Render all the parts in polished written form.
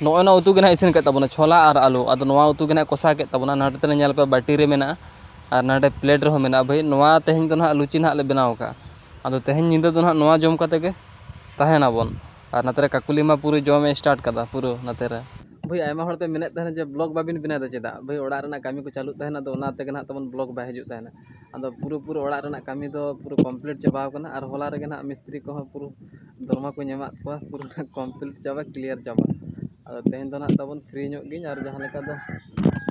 नॉना उतु के ना इसिन के तबना छोला और आलू अद नवा उतु के ना कोसा के तबना नाटे ते नेल पे बाटी रे मेना और नाटे प्लेट रे मेना भाई नवा तेहन तो ना लुची ना ले बनाव का अद तेहन निंदा तो ना नवा जम कते के तहेना बन और नतरे काकुली मा पूरे जम स्टार्ट कदा पूरे नतरे भाई आयमा हर पे मेने तहना जे ब्लॉग बाबिन बिना दे चेदा भाई ओड़ा रना कामी को चालू तहना तो ना ते ना तबन ब्लॉग बा हजू तहना अद पूरे ओड़ा रना कामी तो पूरे कंप्लीट चाबाव कना और होला रे ना मिस्त्री को पूरे दरमा को नेमा को पूरे कंप्लीट चाबा क्लियर चाबा अद तेहन तो ना तबन फ्री ᱧᱚᱜ गिन और जहां लेका दो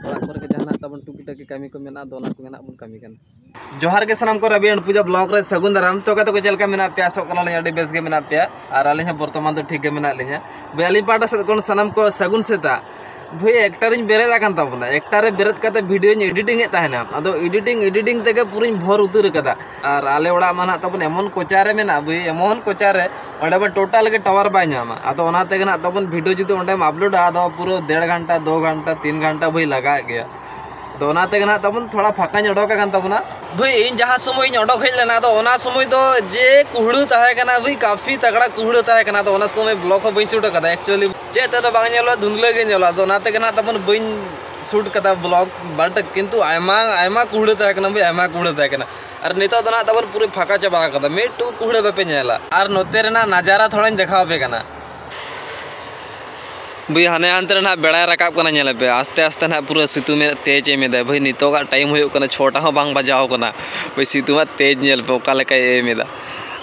ओड़ा करे के जहां तबन टुकी टकी कामी को मेना दो ना को मेना बन कामी कन जोहार के सनम को रबियन पूजा ब्लॉग रे सगुन दाराम तो का तो चलका मेना पे आसो कना ले अडी बेस के मेना पे और आले वर्तमान तो ठीक के मेना लिया बेली पाटा से कोन सनम को सगुन सेता भाई एक्टर बेरेद तबना एक्टर बेरेद करते वीडियो एडिटिंग अदो एडिटिंग तेगे पूरी भर उतर कदा और आले ओड़ा मा तबन एमन कोचारे मेना भाई एमन कोचारे ओंडे टोटाल के टावर बाय नामा अदो ओना तेगे ना तबन वीडियो जुदि ओंडे अपलोडा अदो पूरा 1.5 घंटा 2 घंटा 3 घंटा भाई लगा गया तो ओना तेगे ना तबन थोड़ा फाका ओडोका कान तबना भाई इन जहाँ समय इन ओडोक हेज लेना तो ओना समय तो जे कुहड़ू ताहे कना भाई काफी तगड़ा कुहड़ू ताहे कना तो ओना समय ब्लॉग हो बई शूट कदा एक्चुअली चे ते बांग नेलो धुंधले गे नेलो तो ओना तेगे ना तबन बई शूट कदा ब्लॉग बट किंतु आयमा आयमा कुहड़ू ताहे कना भाई आयमा कुहड़ू ताहे कना और नितो तो ना तबन पूरे फाका चाबा कदा मेटू कुहड़े बापे नेला और नोते रेना नजारा थोड़ा देखाव पे कना भाई हाने हानते ना बेड़ा रकाब कना नेले पे आस्ते आस्ते ना पूरा सितु में तेज एमेदा भाई नितो का टाइम होयो कना 6टा हो बांग बजाव कना भाई सितु में तेज नेल पे ओका लेका एमेदा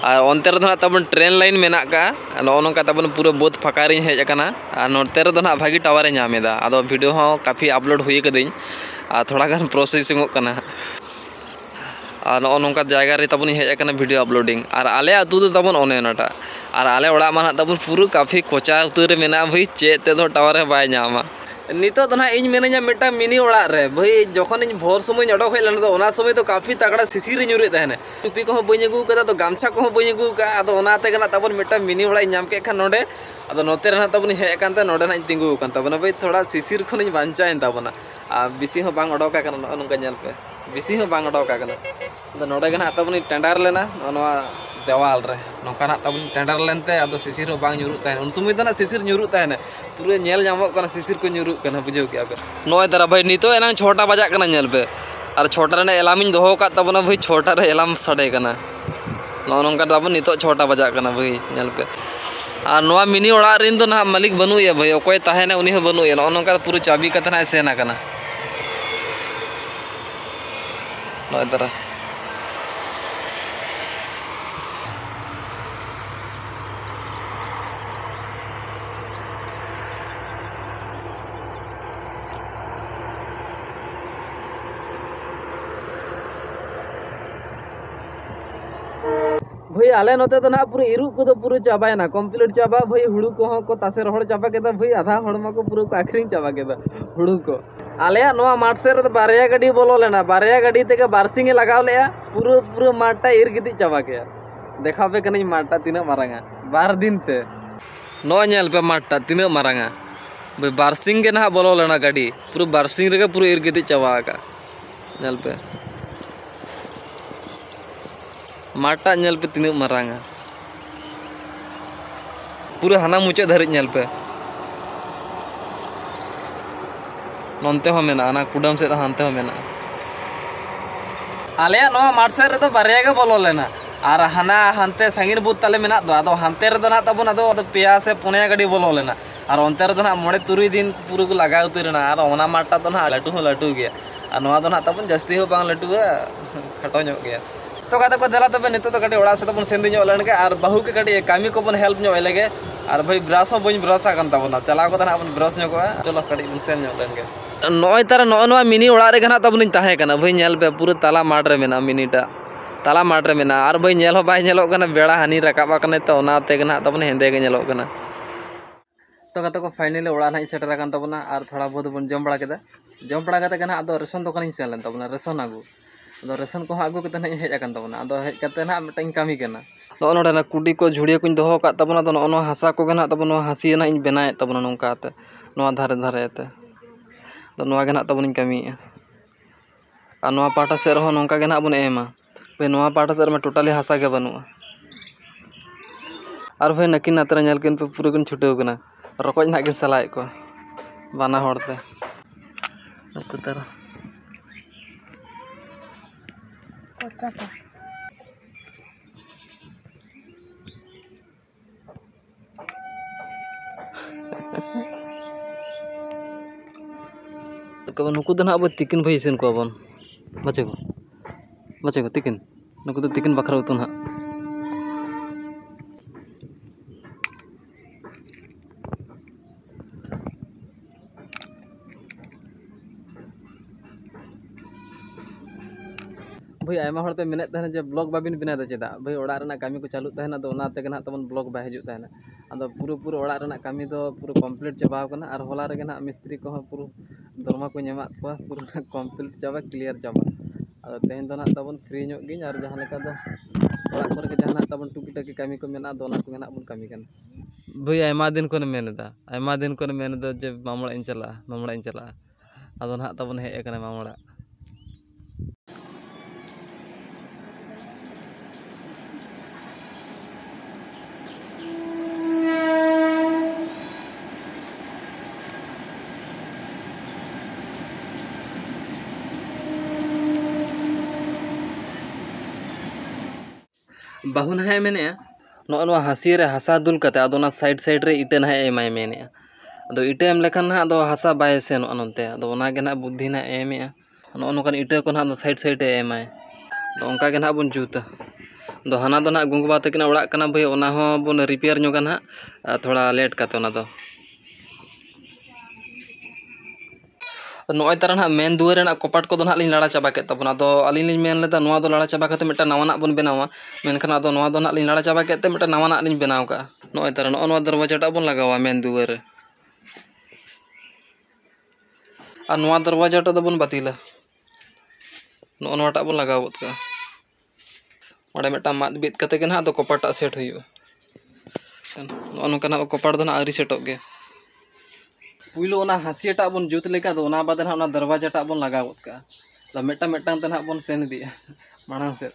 और अंतर ना तबन ट्रेन लाइन मेना का नोका तबन पूरा बहुत फाका रे हेज कना और नोते रे ना भागी टावर ए नामेदा आदो वीडियो हो काफी अपलोड हुई कदिन और थोड़ा गान प्रोसेसिंग कना और नोका जगह रे तबन हेज कना वीडियो अपलोडिंग और आले अतु तो तबन ओने ओनाटा और आले ओड़ा मा तबन पूरा काफी कोचा उतर मेना भाई चे ते तो टावर है बाय नामा नितो तो ना इन मेना मेटा मिनी ओड़ा रे भाई जखन इन भोर समय ओडोक हेज लेना तो ओना समय तो काफी तगड़ा सिसिर ᱧᱩᱨᱮ तहने टुपी को बई अगू कदा तो गामछा को बई अगू का अदो ओना ते गना तबन मेटा मिनी ओड़ा नाम के खान नोडे अदो नोते रना तबन हे कानते नोडे ना तिंगू कान तबन भाई थोड़ा सिसिर खन बांचा इन तबना आ बिसी हो बांग ओडोका कना नोका नेल पे बिसी हो बांग ओडोका कना अदो नोडे गना तबन टेंडर लेना नोवा देवाल रे नोकाना तबन टेंडर लेनते अदो सिसिर हो बांग ᱧᱩᱨᱩ तहने उन समय तो ना सिसिर ᱧᱩᱨᱩ तहने पूरे नेल ᱧᱟᱢᱚᱜ कना सिसिर को ᱧᱩᱨᱩ कना बुझाव के पे नोय दरा भाई नितो एना 6टा बजा कना नेल पे और 6टा रे एलाम इन दोहो का तबना भाई 6टा रे एलाम सडे कना नो नोंका तबन नितो 6टा बजा कना भाई नेल पे और नोवा मिनी ओड़ा रिन तो ना मालिक बनु या भाई ओकोय ताहेने उनी हो बनु या नोंका पूरा चाबी कते ना सेना कना नोय दरा भाई आले नोते तो ना पूरा इरु को तो पूरा चाबायना कंप्लीट चाबा भाई हुड़ू को को तासे रोहड़ चाबा केदा भाई आधा हड़मा को पूरा को आखरिंग चाबा केदा हुड़ू को आले नोवा माठ से रे बारया गाड़ी बोलो लेना बारया गाड़ी ते के बारसिंग लगाव लेया पूरा पूरा माठटा इर गिदी चाबा के देखा पे कनी माठटा तिना मारांगा 12 दिन ते नो नेल पे माठटा तिना मारांगा भाई बारसिंग के ना बोलो लेना गाड़ी पूरा बारसिंग रे पूरा इर गिदी चाबा का नेल पे माटा नेल पे तीन मारांगा पूरा हाना मुचे धरिज नेल पे नोंते हो मेना ना कुडम से हानते हो मेना आले नो माठ से रे तो बारया के बोलो लेना और हाना हानते सांगिन बुत ताले मेना दो आदो हानते रे दो ना तबन आदो पेया से पुनिया गाड़ी बोलो लेना और अंते रे दो ना 9-3 दिन पूरा को लगा उतरना और ओना माटा तो ना लाटू गया और नोआ दो ना तबन जस्ती हो बांग लाटू खटो ᱧᱚᱜ गया तो कहते को देला तबे नितो तो कटी ओड़ा से तबन सेंदी ᱧᱚᱜ लेन के और बाहू के कटी कामी को बन हेल्प ᱧᱚᱜ लगे और भाई ब्रश बन ब्रशा कान तबना चला को तना अपन ब्रश ᱧᱚᱜ चलो कटी बन सेन ᱧᱚᱜ लेन के नोय तारा नोवा मिनी ओड़ा रे गना तबन ताहे कना भाई नेल पे पूरा ताला माठ रे मेना मिनीटा ताला माठ रे मेना और भाई नेल हो बाय नेलो कना बेड़ा हानि रकाबा कने तो ओना ते गना तबन हेंदे के नेलो कना तो कहते को फाइनली ओड़ा ना सेटर कान तबना और थोड़ा बहुत बन जम बड़ा केदा जम बड़ा कते गना अदो रेशन दुकान सेन लेन तबना रेशन आगू अदो रेशन को आगू कते ना हेज आकन तबना अदो हेज कते ना मिटन कामी कना नो नोडे ना कुडी को झुड़िया को दोहो का तबना तो नो हासा को गना तबना हासी ना इन बनाए तबना नोंका ते नो धारे धारे ते तो नो गना तबन कामी और नो पाटा से रहो नोंका गना बन एमा भाई नो पाटा से में टोटली हासा के बनुआ और भाई नकिन नातरा नेल किन पे पूरा किन छुटेव कना rokok nak ke salah ko bana horte aku tar kawan nuku dan apa tikin bhai sen ko abon baca ko tikin nuku to tikin bakra utun ha भाई आयमा हर पे मेने तहना जे ब्लॉग बाबिन बिना दा चेदा भाई ओड़ा रना कामी को चालू तहना दो ओना तेगे ना तमन ब्लॉग बा हजू तहना अदो पूरा ओड़ा रना कामी दो पूरा कंप्लीट चाबाव कना और होला रेगे ना मिस्त्री को पूरा दरमा को नेमा को पूरा कंप्लीट चाबा क्लियर चाबा अदो तेहन दो ना तबन फ्री ᱧᱚᱜ गिन और जहां लेका दो ओड़ा पर के जहां तबन टुकी टकी कामी को मेना दो ना को मेना बन कामी कन भाई आयमा दिन को मेनदा जे मामड़ा इन चला अदो ना तबन हे एकना मामड़ा बाहु ना मेने नो हासी रे हासा दुल कते अदो ना साइड रे इटे ना एमाय मेने अदो इटे एम लेखान ना अदो हासा बाय सेनो अनते अदो ओना गे ना बुद्धि ना एमे नो नोकान इटे को ना साइड एमाय अदो ओंका गे ना बन जुता अदो हाना दो ना गुंगबा तकिना ओड़ा कना भाई ओना हो बन रिपेयर ᱧᱚᱜᱟ ना थोड़ा लेट कते ओना दो नॉय तरह ना मेन दुआर ना कपाट को ना लिंग लड़ा चाबा के तबना दो अलिंग लिंग मेन लेदा नोआ दो लड़ा चाबा कते मिटा नवाना बन बनावा मेनखान अदो नोआ दो ना लिंग लड़ा चाबा केते मिटा नवाना लिंग बनाव का नॉय तरह नोआ दरवाजा टा बन लगावा मेन दुआर और नोआ दरवाजा टा दो बन बातिला नोआ टा बन लगाव गत का ओडे मिटा माद बीत कते के ना दो कपाट टा सेट हुयो नोआ नोका ना कपाट दो ना आरी सेटोग गे पुइलो ओना हासियाटा बन जुत लेका दो ओना बाद ना ओना दरवाजाटा बन लगाव गत का द मेटा मेटा तन बन सेन दिया मानang से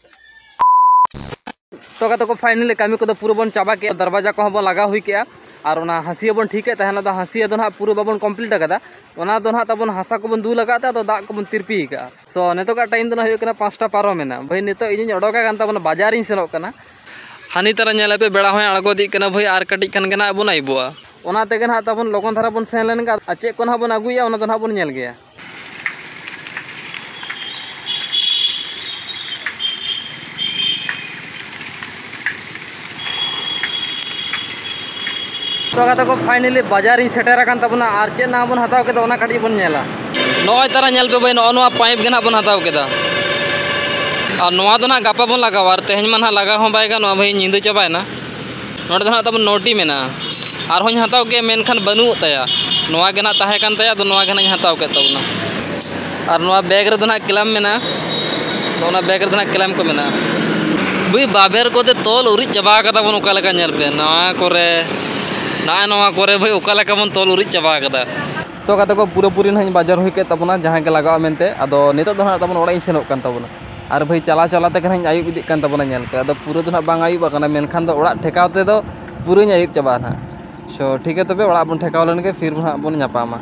तो को फाइनली कामी को पूरा बन चाबा के दरवाजा को बन लगा हुई के और ओना हासिया बन ठीक है तहना दो हासिया दो ना पूरा बन कंप्लीट कदा ओना दो ना तबन हासा को बन दू लगा ता तो दा को बन तिरपी का सो नेतो का टाइम दो ना होय कना 5टा पारो मेना भाई नेतो इनी ओडोका कान तबन बाजार इन सेनो कना हानि तरह नेले पे बेड़ा होय आळगो दी कना भाई आर कटी कन गना बन आइबोआ ओना तेगे ना तबन लोगन धारा बन सेन लेन का चे को ना बन अगुया ओना तो ना बन नेल गया तो को फाइनली बाजार इन सेटर कान तबना आर चे ना बन हताव के तो ओना कटी बन नेला नोय तरह नेल पे भाई नो पाइप के ना बन हताव के दा और नोआ दो ना गापा बन लगावा और तेहन मन लगा हो बायगा नो भाई नींद चाबायना नोड दो ना तबन नोटी मेना और हों हताव के मेनखान बनू तया नोआ गे ना ताहे कान तया तो नोआ गे ना हताव के तबना और नोआ बैग रे दो ना क्लैम मेना तो ना बैग रे दो ना क्लैम को मेना भाई बाबेर को ते तोल उरी चाबा कदा बन ओका लेका नेल पे नोआ करे भाई ओका लेका बन तोल उरी चाबा कदा तो कते को पूरी ना बाजार हुई के तबना जहां के लगाव मेनते अदो नितो दो ना तबन ओड़ा इन सेनोक कान तबना और भाई चला चलाते के ना आयुब इदी कान तबना नेल पे अदो पूरा दो ना बांग आयुब काना मेनखान दो ओड़ा ठेकाव ते दो पूरा आयुब चाबा ना सो ठीक है तबे ओड़ा बन ठेकाव लेन के फिर बन नापामा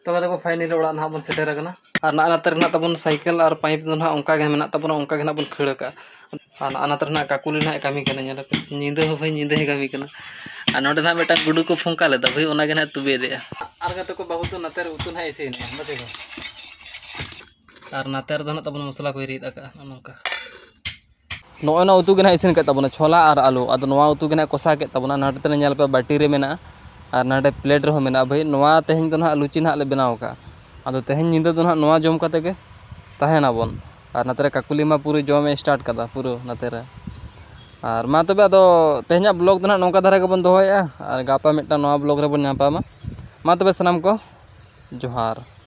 तो देखो फाइनली ओड़ा ना बन सेटर कना और नातर ना तबन साइकिल और पाइप दो ना ओंका गे मेना तबन ओंका गे ना बन खड़ का और नातर ना काकुली ना कामी कना नेला नींद हो भाई नींद हे कामी कना और नोडे ना बेटा गुडू को फंका लेदा भाई ओना गे ना तुबे दे और गते को बहुत नातर उतु ना ऐसे ने मते को और नातर दो ना तबन मसला को रीद का नोका नो ना उतु गे ना इसिन के तबन छोला और आलू अद नोआ उतु गे ना कोसा के तबन नाटे ते नेल पे बाटी रे मेना और नाटे प्लेट रे मेना भाई नोआ तेहन दो ना लुची ना ले बनाव का अदो तेहन निंदा दो ना नोआ जम कते के ताहेना बन और नाते काकुली मा पूरे जमे स्टार्ट कदा पूरा नाते और मा तबे अदो तेहना ब्लॉग दो ना नोका धारा के बन दोया और गापा मिटा नोआ ब्लॉग रे बन नापामा मा तबे सनाम को जोहार।